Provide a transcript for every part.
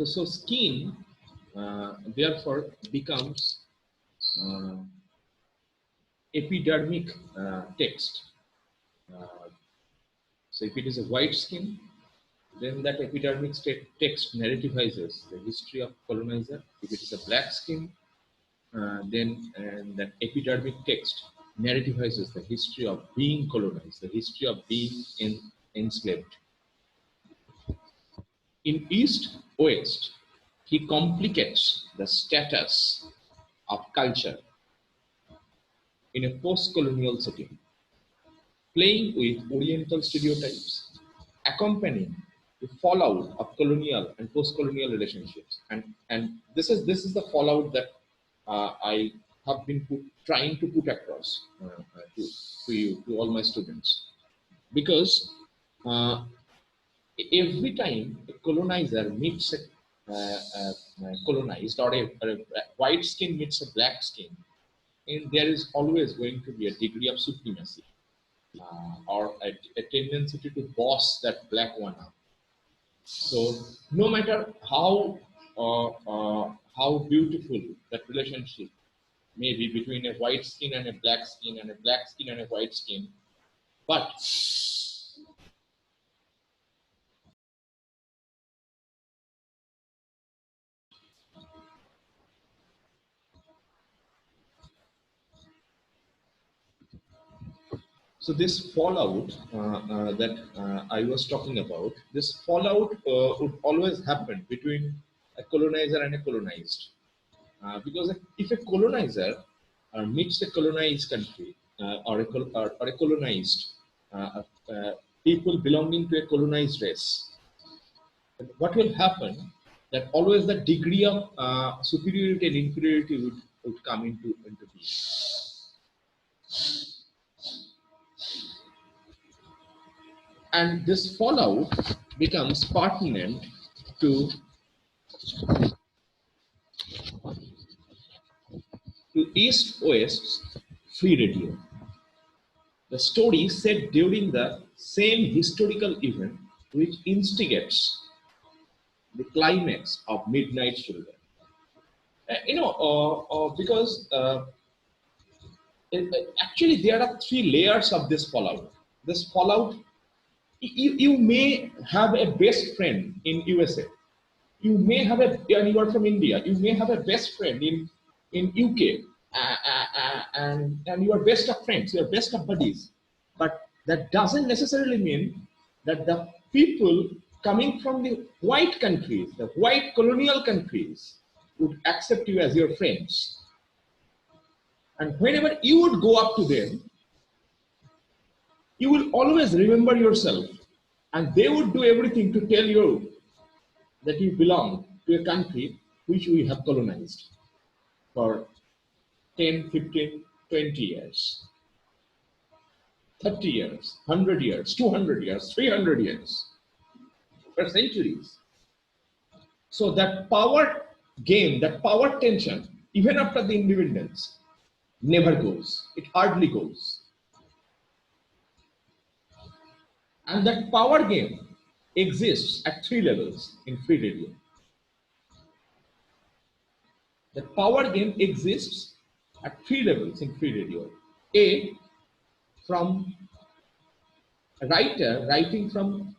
So skin therefore becomes uh, epidermic text. Uh, so if it is a white skin, then that epidermic text narrativizes the history of colonizer. If it is a black skin, then and that epidermic text narrativizes the history of being colonized, the history of being enslaved. In East West, he complicates the status of culture in a post-colonial setting, playing with Oriental stereotypes, accompanying the fallout of colonial and post-colonial relationships. And this is the fallout that I have been trying to put across to you, to all my students. Because every time a colonizer meets a colonized, or a white skin meets a black skin, and there is always going to be a degree of supremacy, or a tendency to boss that black one up. So no matter how beautiful that relationship may be between a white skin and a black skin, and a black skin and a white skin, but so this fallout that I was talking about, this fallout would always happen between a colonizer and a colonized. Because if a colonizer meets a colonized country, or a colonized people belonging to a colonized race, what will happen, that always the degree of superiority and inferiority would come into being. And this fallout becomes pertinent to, East-West free radio. The story set during the same historical event which instigates the climax of Midnight Children. Because actually there are three layers of this fallout. This fallout, you may have a best friend in USA. You may have and you are from India. You may have a best friend in UK, and you are best of friends. You are best of buddies. But that doesn't necessarily mean that the people coming from the white countries, the white colonial countries, would accept you as your friends. And whenever you would go up to them, you will always remember yourself, and they would do everything to tell you that you belong to a country which we have colonized for 10, 15, 20 years, 30 years, 100 years, 200 years, 300 years, for centuries. So that power game, that power tension, even after the independence, never goes. It hardly goes. And that power game exists at three levels in free radio. The power game exists at three levels in free radio. A, from a writer writing from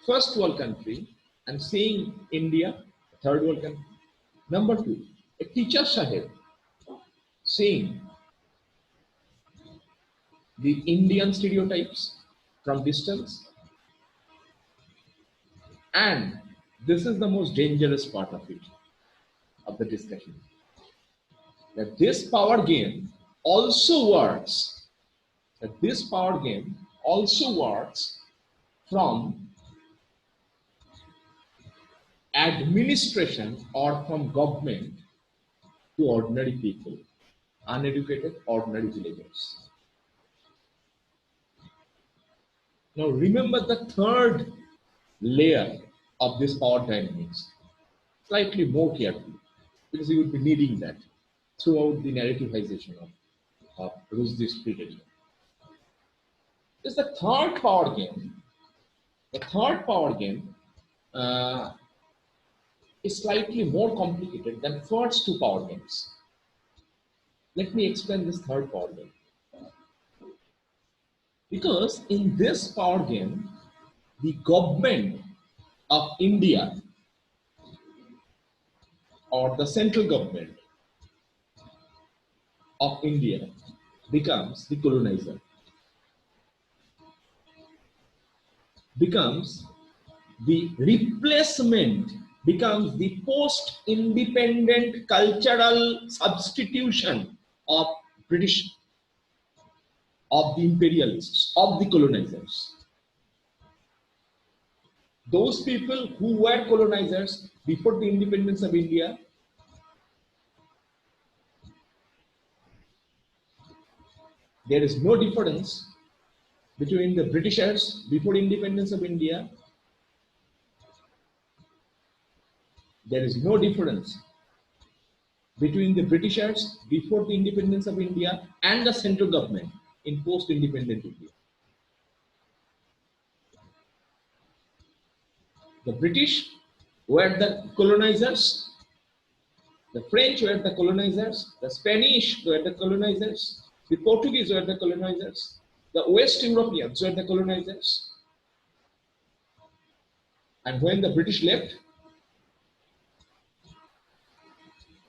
first world country and saying India, third world country. Number two, a teacher Sahib saying the Indian stereotypes from distance. And this is the most dangerous part of it, of the discussion. That this power game also works, that this power game also works from administration or from government to ordinary people, uneducated ordinary villagers. Now remember the third layer of this power dynamics slightly more carefully, because you will be needing that throughout the narrativization of Rushdie's literature. Is the third power game. The third power game uh, is slightly more complicated than first two power games. Let me explain this third power game. Because in this power game, the government of India or the central government of India becomes the colonizer, becomes the replacement, becomes the post-independent cultural substitution of British, of the imperialists, of the colonizers. Those people who were colonizers before the independence of India, there is no difference between the Britishers before independence of India. There is no difference between the Britishers before the independence of India and the central government in post-independent India. The British were the colonizers, the French were the colonizers, the Spanish were the colonizers, the Portuguese were the colonizers, the West Europeans were the colonizers. And when the British left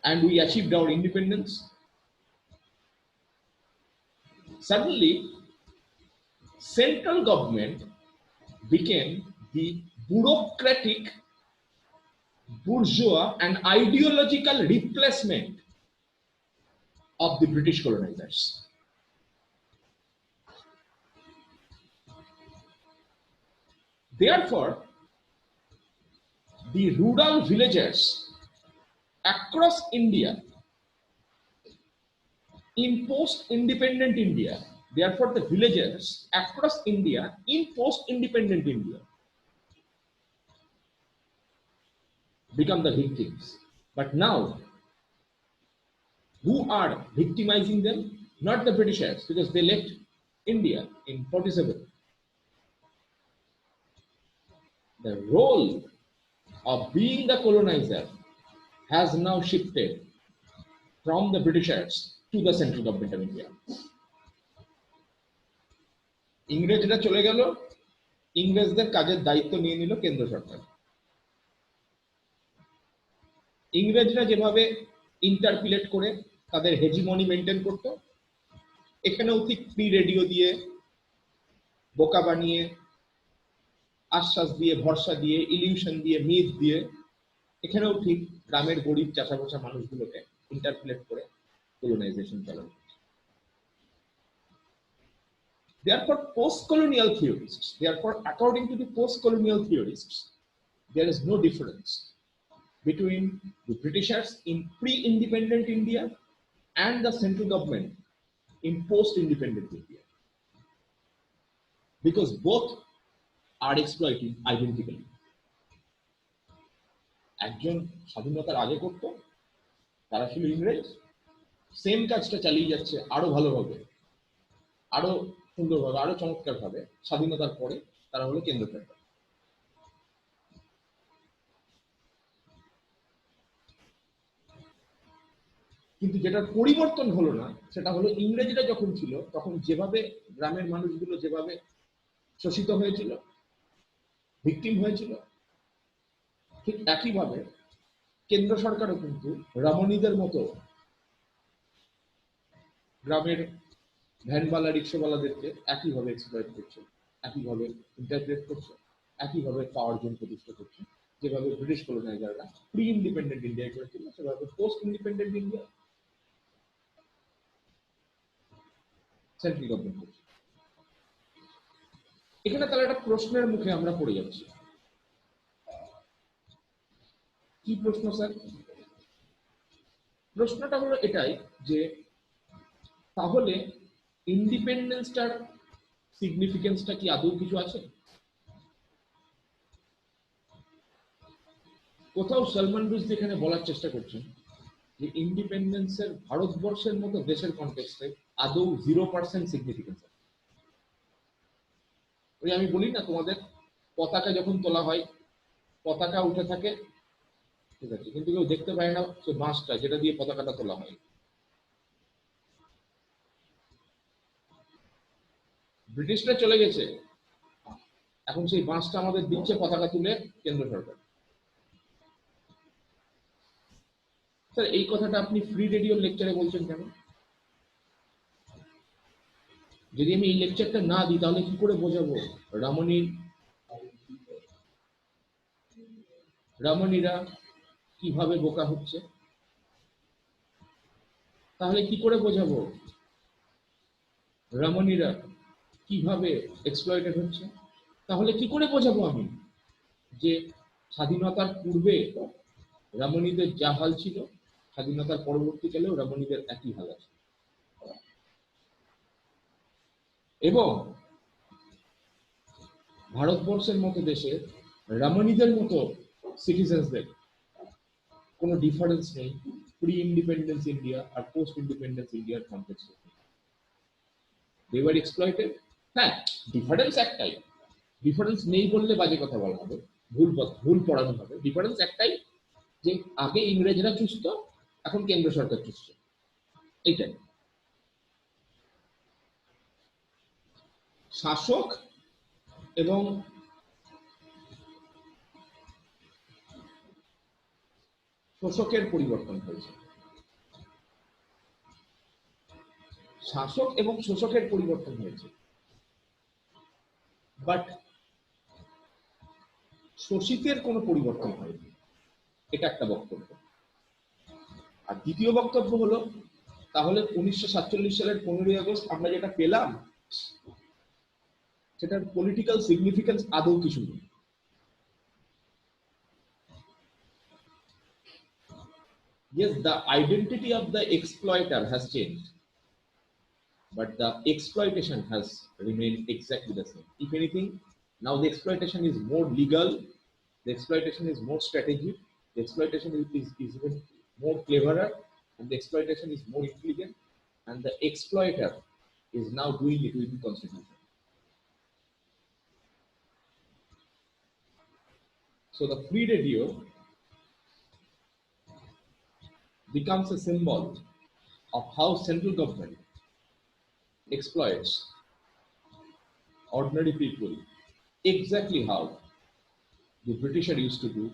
and we achieved our independence, suddenly central government became the bureaucratic, bourgeois and ideological replacement of the British colonizers. Therefore, the rural villagers across India in post-independent India, therefore the villagers across India in post-independent India become the victims. But now, who are victimizing them? Not the Britishers, because they left India in 47. The role of being the colonizer has now shifted from the Britishers to the central government of India. ইংরেজরা চলে গেল, ইংরেজদের কাজের দায়িত্ব নিয়ে নিল কেন্দ্র সরকার। ইংরেজরা যেভাবে ইন্টারপিলেট করে তাদের হেজিমনি মেনটেন করত, এখানেও ঠিক ফ্রি রেডিও দিয়ে, বোকা বানিয়ে, আশ্বাস দিয়ে, ভরসা দিয়ে, ইলিউশন দিয়ে, মিথ দিয়ে, এখানেও ঠিক গ্রামের গরিব চাষাবাসা মানুষগুলোকে ইন্টারপ্লেট করে colonization চালানো। Therefore, post-colonial theorists, therefore, according to the post-colonial theorists, there is no difference between the Britishers in pre-independent India and the central government in post-independent India, because both are exploiting identically. একজন স্বাধীনতার আগে করত, তারা ছিল ইংরেজ, same কাজটা চালিয়ে যাচ্ছে আরো ভালোভাবে, আরো সুন্দরভাবে, আরো চমৎকারভাবে স্বাধীনতার পরে তারা হলো কেন্দ্র সরকার। কিন্তু যেটার পরিবর্তন হলো না সেটা হলো ইংরেজরা যখন ছিল তখন যেভাবে গ্রামের মানুষগুলো যেভাবে শোষিত হয়েছিল, ভিকটিম হয়েছিল, ঠিক একইভাবে কেন্দ্র সরকারও কিন্তু রমণীদের মতো গ্রামের ভ্যানওয়ালা রিক্সাওয়ালাদেরকে একইভাবে এক্সপ্লয়েট করছে, একইভাবে ইন্টারপ্রেট করছে, একইভাবে পাওয়ার জোন প্রতিষ্ঠা করছে, যেভাবে ব্রিটিশ কলোনাইজাররা প্রি ইন্ডিপেন্ডেন্ট ইন্ডিয়ায় করেছিল, সেভাবে post independent India central government করছে। এখানে তাহলে একটা প্রশ্নের মুখে আমরা পড়ে যাচ্ছি। কি প্রশ্ন স্যার? প্রশ্নটা হলো এটাই যে তাহলে ইন্ডিপেন্ডেন্সটার সিগনিফিকেন্সটা কি আদৌ কিছু আছে? কোথাও সালমান রুশদি এখানে বলার চেষ্টা করছেন যে ইন্ডিপেন্ডেন্সের ভারতবর্ষের মতো দেশের কনটেক্সটে আদৌ 0% সিগনিফিকেন্স আছে। ওই আমি বলি না তোমাদের পতাকা যখন তোলা হয়, পতাকা উঠে থাকে ঠিক আছে, কিন্তু কেউ দেখতে পায় না সে বাঁশটা যেটা দিয়ে পতাকাটা তোলা হয়। ব্রিটিশরা চলে গেছে, এখন সেই বাঁশটা আমাদের দিচ্ছে পতাকা তুলে কেন্দ্র সরকার। স্যার এই কথাটা আপনি ফ্রি রেডিওর লেকচারে বলছেন কেন? যদি আমি এই লেকচারটা না দিই তাহলে কি করে বোঝাবো রমণীরা কিভাবে বোকা হচ্ছে? তাহলে কি করে বোঝাবো রমণীরা কিভাবে এক্সপ্লয়েটেড হচ্ছে? তাহলে কি করে বোঝাবো আমি যে স্বাধীনতার পূর্বে রমণীদের যা হাল ছিল স্বাধীনতার পরবর্তীকালেও রমণীদের একই হাল আছে? এবং ভারতবর্ষের মতো দেশে রমণীদের মতো সিটিজেন্সদের কোনো ডিফারেন্স নেই প্রি ইন্ডিপেন্ডেন্স ইন্ডিয়া আর পোস্ট ইন্ডিপেন্ডেন্স ইন্ডিয়ার কনটেক্সটে। They were exploited. হ্যাঁ, ডিফারেন্স একটাই, ডিফারেন্স নেই বললে বাজে কথা বলা হবে, ভুল পড়ানো হবে। ডিফারেন্স একটাই যে আগে ইংরেজরা চুষত, এখন কেন্দ্র সরকার চুষছে, এইটাই। শাসক এবং শোষকের পরিবর্তন হয়েছে, শাসক এবং শোষকের পরিবর্তন হয়েছে, বাট শোষিতের কোনো পরিবর্তন হয়নি। এটা একটা বক্তব্য। আর দ্বিতীয় বক্তব্য হলো, তাহলে 1947 সালের 15ই আগস্ট আমরা যেটা পেলাম সেটার পলিটিক্যাল সিগনিফিকেন্স আদৌ কিছু নেই। Yes, the identity of the exploiter has changed, but the exploitation has remained exactly the same. If anything, now the exploitation is more legal, the exploitation is more strategic, the exploitation is even more cleverer, and the exploitation is more intelligent, and the exploiter is now doing it within constitution. So the free radio becomes a symbol of how central government exploits ordinary people, exactly how the British are used to do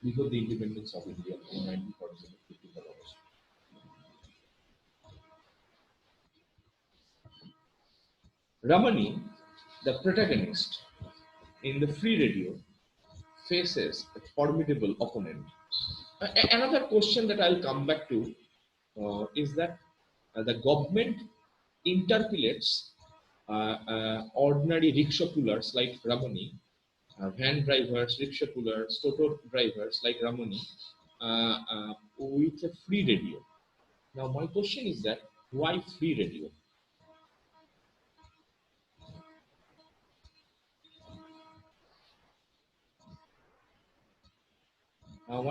before the independence of India in 1947, 15th August. Ramani, the protagonist in the free radio, faces a formidable opponent. Another question that I'll come back to is that the government interpolates ordinary rickshaw pullers like Ramani, van drivers, rickshaw pullers, toto drivers like Ramani, with a free radio. Now, my question is that why free radio?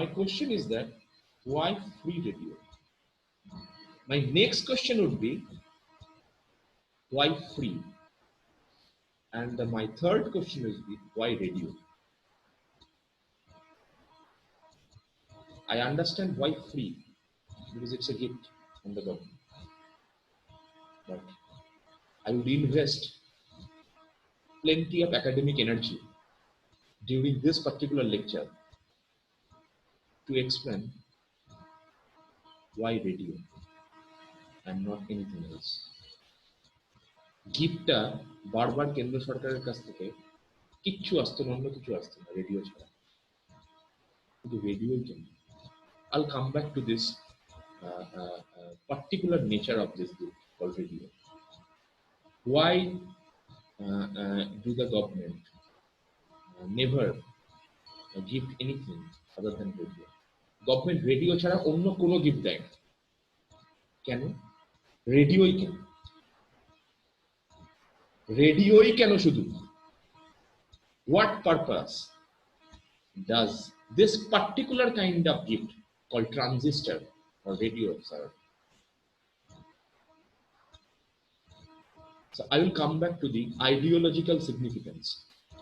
My question is that why free radio? My next question would be why free? And my third question is why radio? I understand why free, because it's a gift from the government. But I would invest plenty of academic energy during this particular lecture to explain why radio and not anything else. গিফটটা বারবার কেন্দ্র সরকারের কাছ থেকে কিচ্ছু আসতো না, অন্য কিছু আসতো না রেডিও ছাড়া, শুধু রেডিওই কেন। I'll come back to this particular nature of this gift called radio. Why do the government never give anything other than radio? Government radio ছাড়া অন্য কোনো গিফট দেয় না, কেন? রেডিওই কেন? রেডিওই কেন শুধু? What purpose does this particular kind of gift called transistor or radio serve? So I will come back to the ideological significance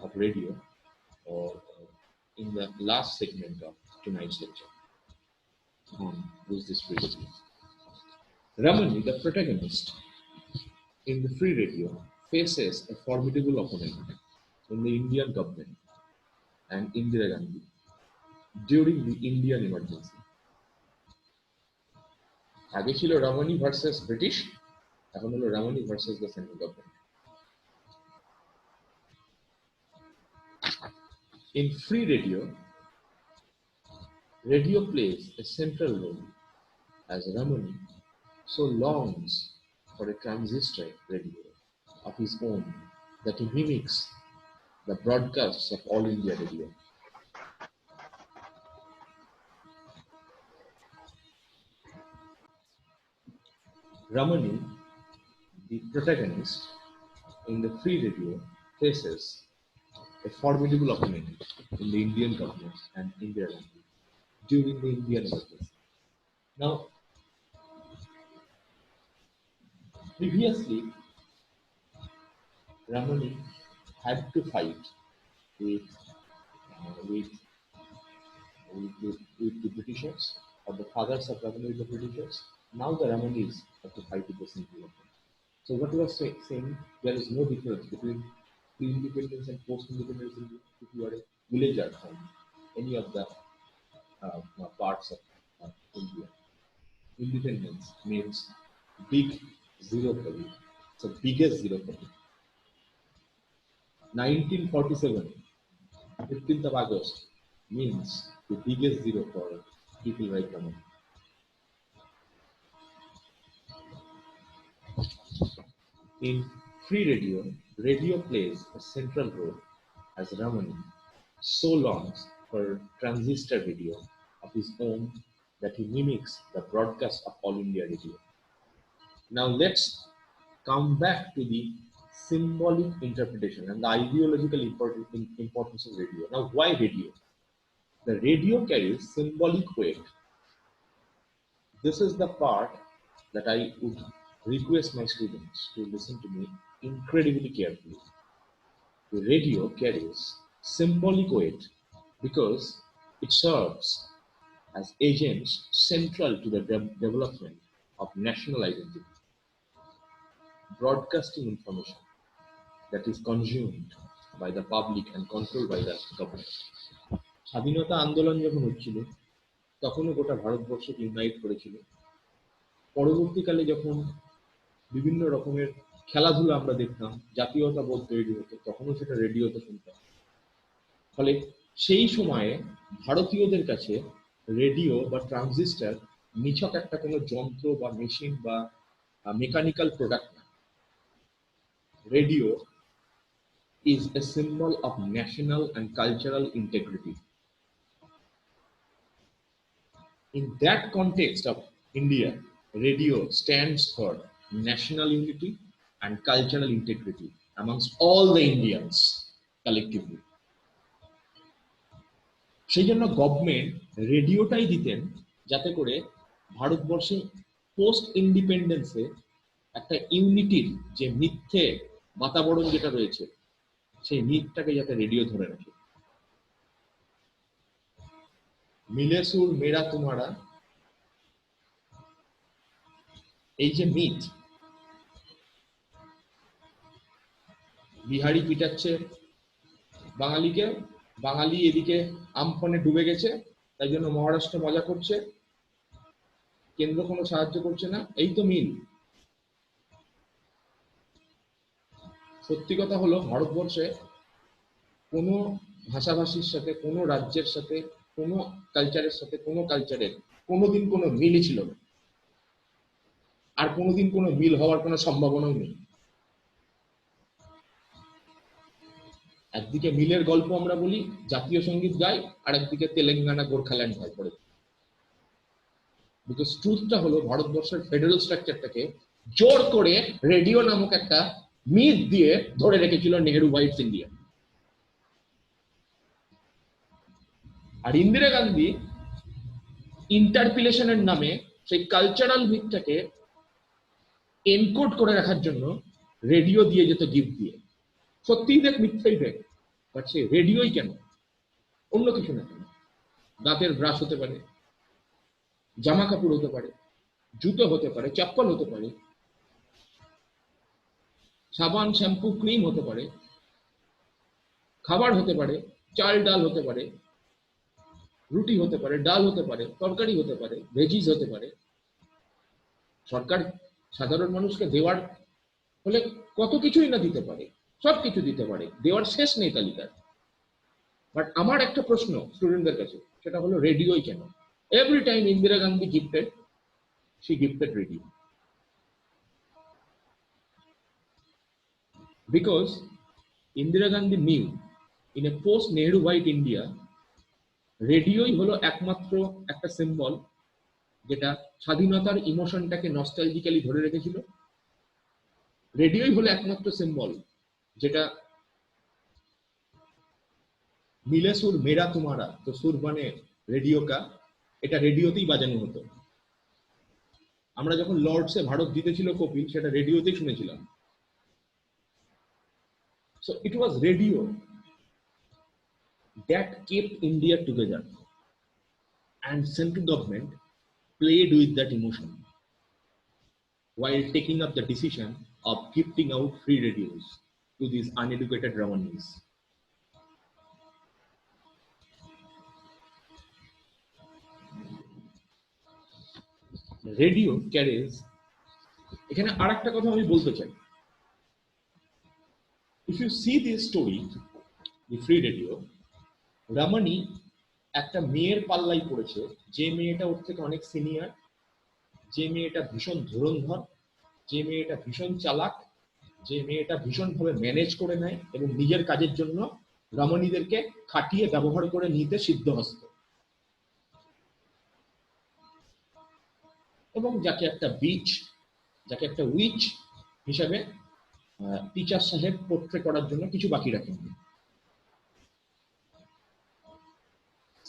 of radio or in the last segment of tonight's lecture. Rushdie's free radio. Ramani, the protagonist in the free radio, faces a formidable opponent in the Indian government and Indira Gandhi during the Indian emergency. আগে ছিল Ramani versus British, এখন হলো Ramani versus the central government. In free radio, radio plays a central role as Ramani so longs for a transistor radio of his own that he mimics the broadcasts of All India Radio. Ramani, the protagonist in the free radio, faces a formidable opponent in the Indian government and Indira Gandhi during the Indian emergency. Now, previously, Ramani had to fight with, uh, with, with the Britishers, or the fathers of Ramani with the Britishers. Now the Ramanis have to fight with the central government. So what we are saying, there is no difference between pre-independence and post-independence India. If you are a villager from any of the parts of India, independence means big zero for you. So biggest zero for you. 1947, 15th of August means the biggest zero for people like Ramani. In free radio, radio plays a central role as Ramani so longs for transistor radio of his own that he mimics the broadcast of All India Radio. Now let's come back to the symbolic interpretation and the ideological importance of radio. Now why radio? The radio carries symbolic weight. This is the part that I would request my students to listen to me incredibly carefully. The radio carries symbolic weight because it serves as agents central to the development of national identity, broadcasting information that is consumed by the public and controlled by the government. স্বাধীনতা আন্দোলন যখন হচ্ছিল তখনও গোটা ভারতবর্ষকে unite করেছিল। পরবর্তীকালে যখন বিভিন্ন রকমের খেলাধুলা আমরা দেখতাম, জাতীয়তাবোধ তৈরি হতো, তখনও সেটা রেডিওতে শুনতাম। ফলে সেই সময়ে ভারতীয়দের কাছে রেডিও বা ট্রানজিস্টার নিছক একটা কোনো যন্ত্র বা মেশিন বা মেকানিক্যাল প্রোডাক্ট না। Radio is a symbol of national and cultural integrity. In that context of India, radio stands for national unity and cultural integrity amongst all the Indians collectively. সেই জন্য government রেডিওটাই দিতেন যাতে করে ভারতবর্ষে post ইন্ডিপেন্ডেন্সে একটা ইউনিটির যে মিথ্যে বাতাবরণ যেটা রয়েছে সেই মিথটাকে যাতে রেডিও ধরে রাখে। মিলে সুর মেরা তোমারা, এই যে মিথ, বিহারি পিটাচ্ছে বাঙালিকে, বাঙালি এদিকে আমফানে ডুবে গেছে, তাই জন্য মহারাষ্ট্র মজা করছে, কেন্দ্র কোনো সাহায্য করছে না, এই তো মিল। সত্যি কথা হলো ভারতবর্ষে কোনো ভাষাভাষীর সাথে, কোনো রাজ্যের সাথে, কোনো কালচারের সাথে কোনো কালচারের কোনোদিন কোনো মিলই ছিল না, আর কোনোদিন কোনো মিল হওয়ার কোনো সম্ভাবনাও নেই। একদিকে মিলের গল্প আমরা বলি, জাতীয় সঙ্গীত গাই, আর একদিকে তেলেঙ্গানা গোর্খাল্যান্ড হয় পড়ে। বিকজ ট্রুথটা হলো ভারতবর্ষের ফেডারেল স্ট্রাকচারটাকে জোর করে রেডিও নামক একটা মিথ দিয়ে ধরে রেখেছিল নেহেরু হোয়াইটস ইন্ডিয়া। আর ইন্দিরা গান্ধী ইন্টারপিলেশনের নামে সেই কালচারাল মিথটাকে এনকোড করে রাখার জন্য রেডিও দিয়ে যেত গিফট দিয়ে। সত্যিই দেখ মিথ্যাই দেখ, বাট সে রেডিওই কেন, অন্য কিছু না কেন, দাঁতের ব্রাশ হতে পারে, জামা কাপড় হতে পারে, জুতো হতে পারে, চপ্পল হতে পারে, সাবান, শ্যাম্পু, ক্রিম হতে পারে, খাবার হতে পারে, চাল ডাল হতে পারে, রুটি হতে পারে, ডাল হতে পারে, তরকারি হতে পারে, ভেজিস হতে পারে। সরকার সাধারণ মানুষকে দেওয়ার হলে কত কিছুই না দিতে পারে, সব কিছু দিতে পারে, দেওয়ার শেষ নেই তালিকার। বাট আমার একটা প্রশ্ন স্টুডেন্টদের কাছে, সেটা হলো রেডিওই কেন? Every time Indira Gandhi gifted, she gifted radio because Indira Gandhi knew in a post Nehru-white India রেডিওই হলো একমাত্র একটা সিম্বল যেটা স্বাধীনতার ইমোশনটাকে নস্টালজিক্যালি ধরে রেখেছিল। রেডিওই হলো একমাত্র সিম্বল যেটা মিলে সুর মেরা তোমারা, তো সুর মানে রেডিও কা, এটা রেডিওতেই বাজানো হতো। আমরা যখন লর্ডসে ভারত জিতেছিল কপিল, সেটা রেডিওতেই শুনেছিলাম। So it was radio that kept India together, and central government played with that emotion while taking up the decision of gifting out free radios to these uneducated Ramanis. Radio carries, এখানে আরেকটা কথা আমি বলতে চাই, if you see this story, the free radio, Ramani একটা মেয়ের পাল্লাই পড়েছে, যে মেয়েটা ওর থেকে অনেক সিনিয়র, যে মেয়েটা ভীষণ ধুরন্ধর, যে মেয়েটা ভীষণ চালাক, যে মেয়েটা ভীষণভাবে ম্যানেজ করে নেয় এবং নিজের কাজের জন্য রমণীদেরকে খাটিয়ে ব্যবহার করে নিতে সিদ্ধহস্ত, এবং যাকে একটা বিচ, যাকে একটা উইচ হিসাবে টিচার সাহেব পোট্রে করার জন্য কিছু বাকি রাখেননি।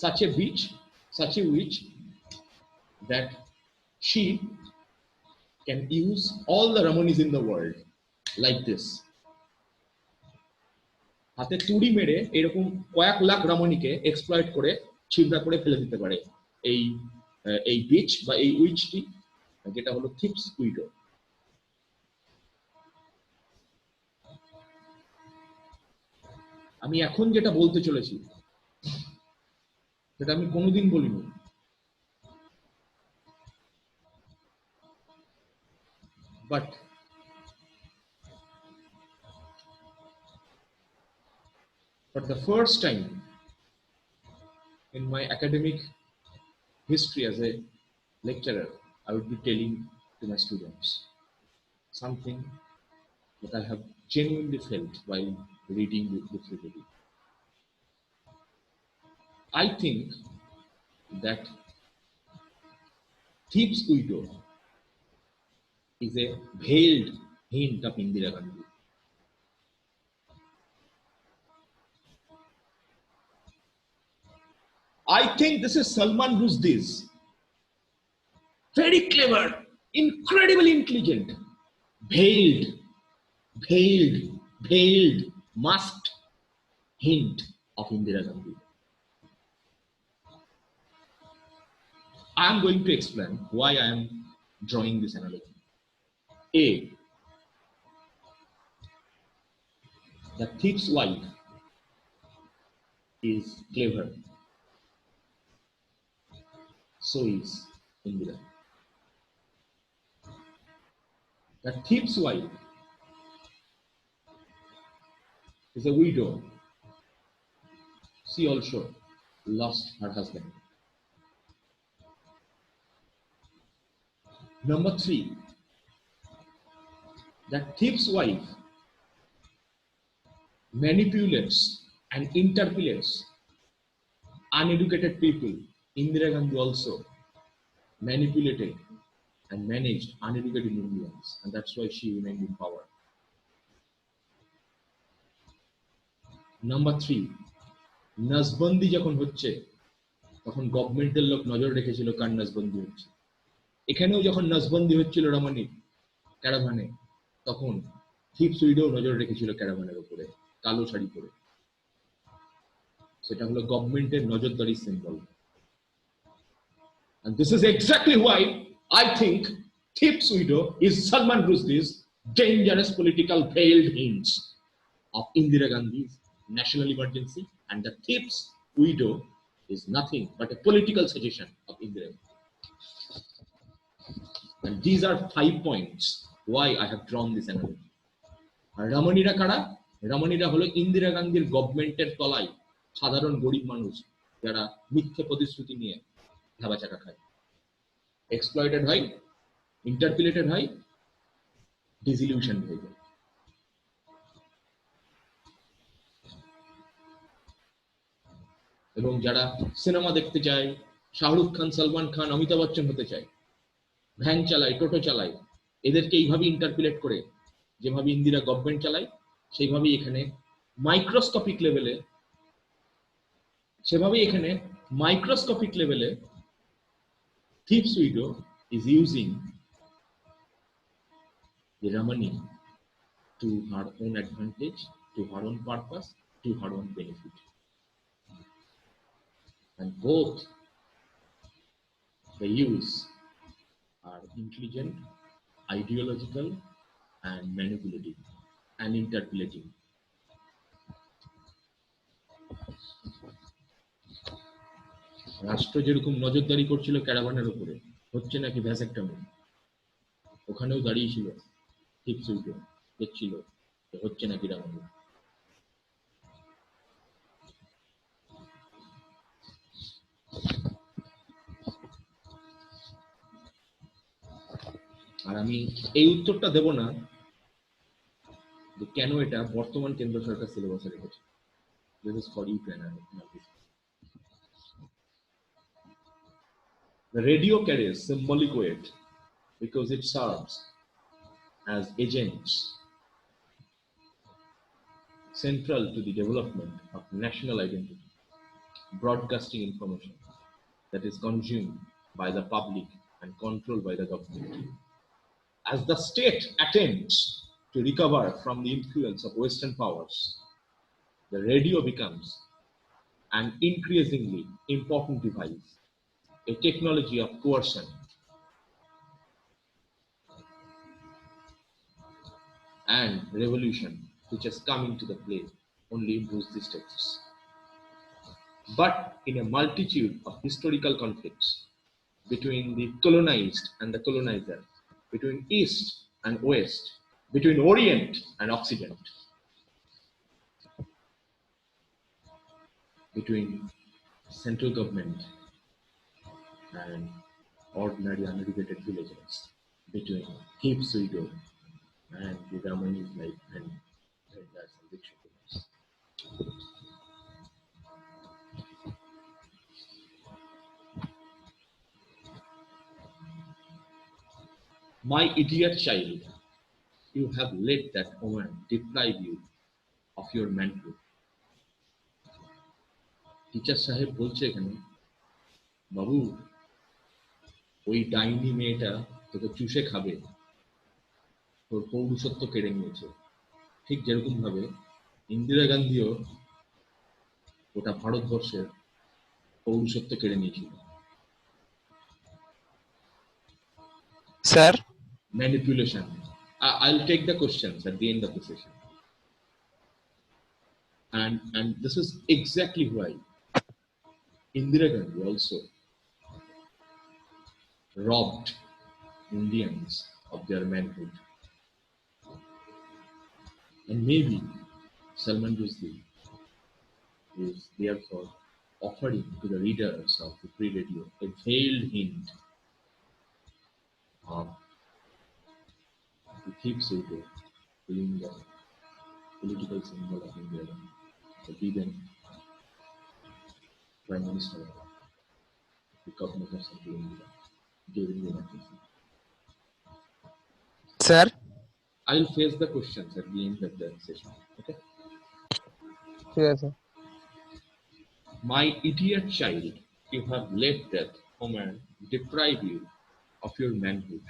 such a bitch, such a witch that she can use all the Ramanis in the world like this. হাতে তুড়ি মেরে এরকম কয়েক লাখ রমণীকে এক্সপ্লয়েট করে ছিবড়া করে ফেলে দিতে পারে এই বিচ বা এই উইচটি, যেটা হলো থিপস উইডো। আমি এখন যেটা বলতে চলেছি সেটা আমি কোনোদিন বলিনি, but for the first time in my academic history as a lecturer, I would be telling to my students something that I have genuinely felt while reading the book. I think that Thief's Widow is a veiled hint of Indira Gandhi. I think this is Salman Rushdie's very clever, incredibly intelligent, veiled, masked hint of Indira Gandhi. I am going to explain why I am drawing this analogy. A, the thief's wife is clever. So is Indira. The thief's wife is a widow. She also lost her husband. Number 3, the thief's wife manipulates and interpolates uneducated people. Indira Gandhi also manipulated and managed uneducated Indians, and that's why she remained in power. Number 3, নজবন্দি যখন হচ্ছে তখন গভর্নমেন্টের লোক নজর রেখেছিল কার নজবন্দি হচ্ছে। এখানেও যখন নজবন্দি হচ্ছিল রমণীর ক্যারাভানে, তখন থিপস উইডো নজর রেখেছিল ক্যারাভানের উপরে কালো শাড়ি পরে। সেটা হলো গভর্নমেন্টের নজরদারির symbol. And this is exactly why I think Thief's widow is Salman Rushdie's dangerous political veiled hinge of Indira Gandhi's national emergency, and the thief's widow is nothing but a political suggestion of Indira. And these are 5 points why I have drawn this analogy. আর রমণীরা কারা? রমণীরা হলো ইন্দিরা গান্ধীর গভর্নমেন্টের তলায় সাধারণ গরিব মানুষ যারা মিথ্যে প্রতিশ্রুতি নিয়ে ধাবাচাকা খায়, এক্সপ্লয়েটেড হয়, ইন্টারপিলেটেড হয়, ডিসইলিউশন হয়ে যায়। এবং যারা সিনেমা দেখতে চায়, শাহরুখ খান, সালমান খান, অমিতাভ বচ্চন হতে চায়, ভ্যান চালায়, টোটো চালায়, এদেরকে এইভাবে ইন্টারপিলেট করে যেভাবে ইন্দিরা গভর্নমেন্ট চালায় সেইভাবেই এখানে মাইক্রোস্কোপিক লেভেলে Thief's widow is using the Ramani to her own advantage, to her own purpose, to her own benefit. And both the use are intelligent, ideological, and manipulative, and interpolating. রাষ্ট্র যেরকম নজরদারি করছিল ক্যারাভানের উপরে, হচ্ছে নাকি ভ্যাসেক্টমি, ওখানেও দাঁড়িয়েছিল Thief's widow, দেখছিল হচ্ছে নাকি রামানি। আর আমি এই উত্তরটা দেব না যে কেন এটা বর্তমান কেন্দ্র সরকার সিলেবাসে রেখেছে। This is for you to analyze. The radio carries symbolic weight because it serves as agents central to the development of national identity, broadcasting information that is consumed by the public and controlled by the government. As the state attempts to recover from the influence of Western powers, the radio becomes an increasingly important device, a technology of coercion and revolution, which has come into the play, only improves these texts. But in a multitude of historical conflicts between the colonized and the colonizer, between East and West, between Orient and Occident, between central government and ordinary uneducated villagers, between Thief's widow and the Ramani's life and vendors and dictionaries. My idiot child, you have let that woman deprive you of your manhood. Teacher সাহেব বলছে এখানে, বাবু ওই ডাইনি মেয়েটা তোকে চুষে খাবে, তোর পৌরুষত্ব কেড়ে নিয়েছে, ঠিক যেরকম ভাবে ইন্দিরা গান্ধীও গোটা ভারতবর্ষের পৌরুষত্ব কেড়ে নিয়েছিল। Sir? Manipulation. I'll take the questions at the end of the session. And this is exactly why Indira Gandhi also robbed Indians of their manhood. And maybe Salman Rushdie is therefore offering to the readers of the free radio a veiled hint of the Thief's widow being the political symbol of India, the given Prime Minister of the government of Central India during the emergency. Sir? I will face the questions at the end of the session. Okay? Yes, sir. My idiot child, you have let that woman deprive you of your manhood.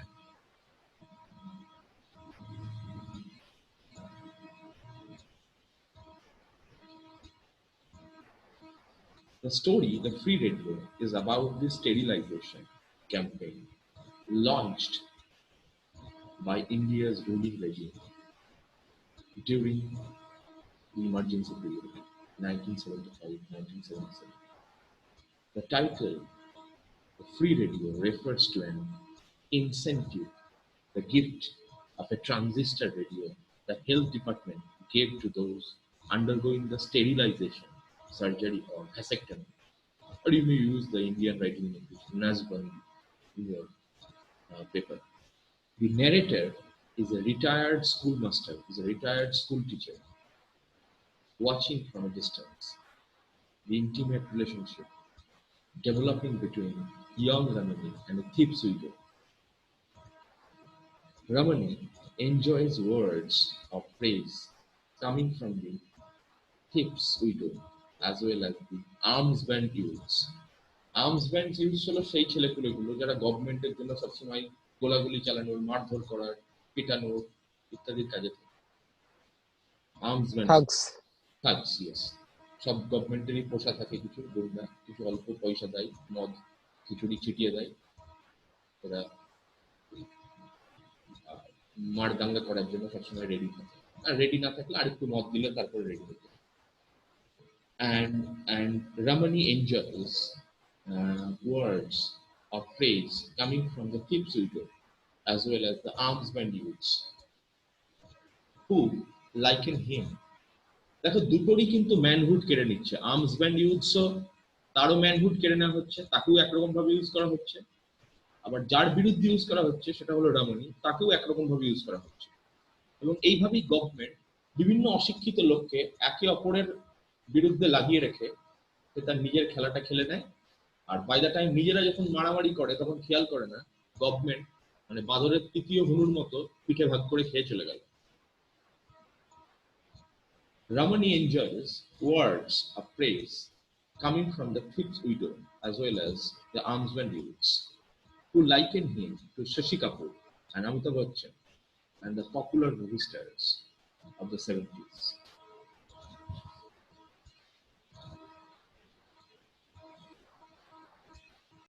The story, The Free Radio, is about this sterilization campaign launched by India's ruling regime during the emergency period, 1975-1977. The title, the free radio, refers to an incentive, the gift of a transistor radio the health department gave to those undergoing the sterilization surgery or vasectomy. Or you may use the Indian writing in English, Nasband, in your paper. The narrator is a retired schoolmaster, is a retired school teacher, watching from a distance the intimate relationship developing between young Ramani and a thief's widow. Ramani enjoys words of praise coming from the thief's widow as well as the arms band youths. Arms band use হলো সেই ছেলেপুলেগুলো যারা গভর্নমেন্টের জন্য সবসময় গোলাগুলি চালানোর, মারধর করার, পিটানোর ইত্যাদির কাজে থাকে। Arms band Thugs. থাকস, ইয়েস। সব গভর্নমেন্টেরই পোষা থাকে কিছু গুন্ডা, কিছু অল্প পয়সা দেয়, মদ খিচুড়ি ছিটিয়ে দেয়, এরা মার দাঙ্গা করার জন্য সবসময় রেডি থাকে। আর রেডি না থাকলে আরেকটু মদ দিলে তারপরে রেডি হতে। And Ramani enjoys words of praise coming from the thief's widow as well as the armsband youths who liken him. দেখো দুটোরই কিন্তু ম্যানহুড কেড়ে নিচ্ছে। আর্মসব্যান্ড ইউজও তারও ম্যানহুড কেড়ে নেওয়া হচ্ছে, তাকেও একরকম ভাবে ইউজ করা হচ্ছে। আবার যার বিরুদ্ধে ইউজ করা হচ্ছে সেটা হলো রামনি, তাকেও একরকম ভাবে ইউজ করা হচ্ছে। এবং এইভাবেই গভর্নমেন্ট বিভিন্ন অশিক্ষিত লোককে একে অপরের বিরুদ্ধে লাগিয়ে রেখে সে তার নিজের খেলাটা খেলে নেয়। আর বাই দ্য টাইম নিজেরা যখন মারামারি করে তখন খেয়াল করে না গভর্নমেন্ট মানে বাদরের তৃতীয় হনুর মতো পিঠে ভাগ করে খেয়ে চলে গেল। Ramani enjoys words of praise coming from the thief's widow as well as the armsband youths who liken him to Shashi Kapoor and Amitabh Bachchan and the popular movie stars of the 70s.